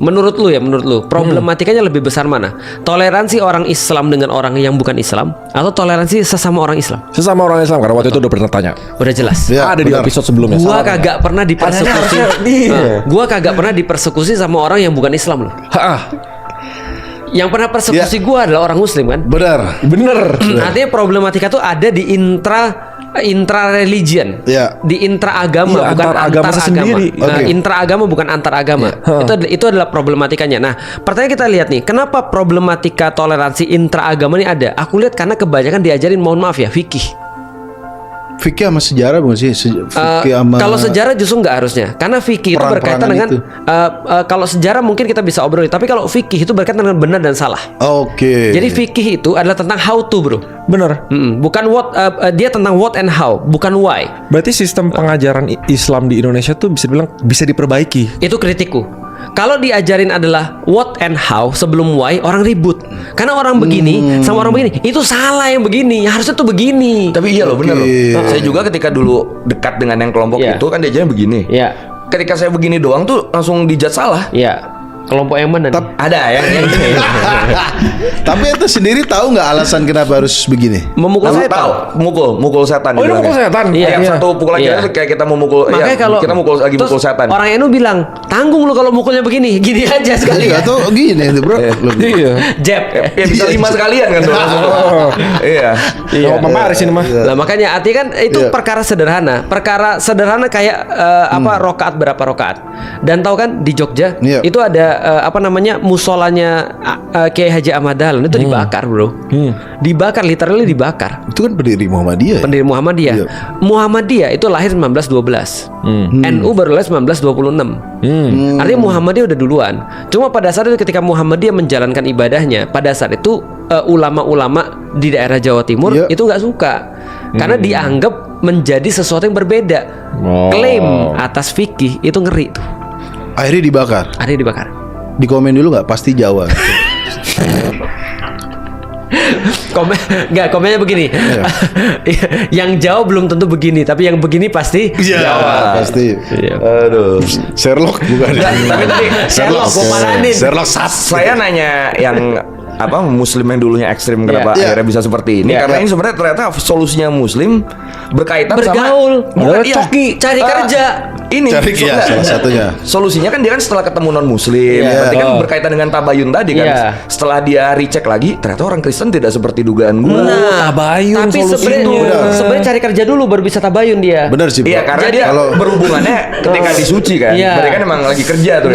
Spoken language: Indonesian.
menurut lu problematikanya lebih besar mana? Toleransi orang Islam dengan orang yang bukan Islam atau toleransi sesama orang Islam? Sesama orang Islam, karena waktu itu udah pernah tanya. Udah jelas. Ya, Ada di benar. episode sebelumnya. Gua Salah kagak pernah dipersekusi. Gua kagak pernah dipersekusi sama orang yang bukan Islam loh. Yang pernah persekusi gua adalah orang Muslim kan? Benar. Bener. Artinya problematika tuh ada di intra religion, di intra agama, Iya, bukan antar agama antar sendiri. agama. Oke. Intra agama bukan antar agama. Itu adalah problematikanya. Nah, pertanyaan kita lihat nih, kenapa problematika toleransi intra agama ini ada? Aku lihat karena kebanyakan diajarin, mohon maaf ya, fikih. Fikih sama sejarah bukan sih? Fikih sama Kalau sejarah justru nggak harusnya, karena fikih itu berkaitan dengan kalau sejarah mungkin kita bisa obrolin, tapi kalau fikih itu berkaitan dengan benar dan salah. Oke. Jadi fikih itu adalah tentang how to, bro. Bener. Bukan what, dia tentang what and how, bukan why. Berarti sistem pengajaran Islam di Indonesia tuh bisa dibilang bisa diperbaiki. Itu kritikku. Kalau diajarin adalah what and how sebelum why, orang ribut. Karena orang begini sama orang begini, itu salah yang begini, harusnya tuh begini. Tapi iya loh, bener loh. Saya juga ketika dulu dekat dengan yang kelompok Iya. itu kan diajarnya begini. Ya, Ketika saya begini doang tuh langsung dijat salah. ya. Kelompok yang mana? nih? Ada yang Tapi itu sendiri tahu nggak alasan kenapa harus begini? Memukul saya setan. tahu, mukul setan. Oh, ini dibilangnya. mukul setan? Iya. Kayak satu pukulan Iya. kita kayak kita memukul. Makanya kalau kita lagi terus mukul setan. orang NU bilang, tanggung lu kalau mukulnya begini, gini aja sekali. Enggak tuh gini tuh, Bro. Iya. Jab. Ya bisa 5 sekalian kan tuh. Iya. Iya. Mama di sini mah. Lah makanya arti kan itu perkara sederhana. Perkara sederhana kayak rokaat berapa rokaat. Dan tahu kan di Jogja itu ada apa namanya musolanya Kiai Haji Ahmad Dahlan itu dibakar, bro. Dibakar, literally dibakar. Itu kan pendiri Muhammadiyah. Pendiri Muhammadiyah. Iya. Muhammadiyah itu lahir 1912. NU baru lahir 1926. Artinya Muhammadiyah udah duluan. Cuma pada saat itu ketika Muhammadiyah menjalankan ibadahnya, pada saat itu ulama-ulama di daerah Jawa Timur itu nggak suka. Karena dianggap menjadi sesuatu yang berbeda. Klaim atas fikih itu ngeri tuh. Akhirnya dibakar. Akhirnya dibakar. Di komen dulu nggak? Pasti Jawa. Komennya begini. Yang jauh belum tentu begini, tapi yang begini pasti Jawa. Pasti. Aduh. Sherlock bukan? Tapi tadi Sherlock, gua marahin. Sherlock Sat. saya nanya yang apa Muslim yang dulunya ekstrim kenapa Iya. akhirnya bisa seperti ini? Iya. Karena ini sebenarnya ternyata solusinya Muslim berkaitan Bergaul, sama bukan, iya. coki, cari kerja. Ini Cari ya, enggak. salah satunya. Solusinya kan dia kan setelah ketemu non Muslim, Iya. berarti kan berkaitan dengan tabayun tadi kan. Iya. Setelah dia recheck lagi, ternyata orang Kristen tidak seperti dugaan gue. tabayun tapi solusinya. sebenarnya cari kerja dulu baru bisa tabayun dia. Benar sih, Bro. Iya, karena Jadi dia kalau berhubungannya ketika disuci kan. Iya. Berarti kan emang lagi kerja tuh ya.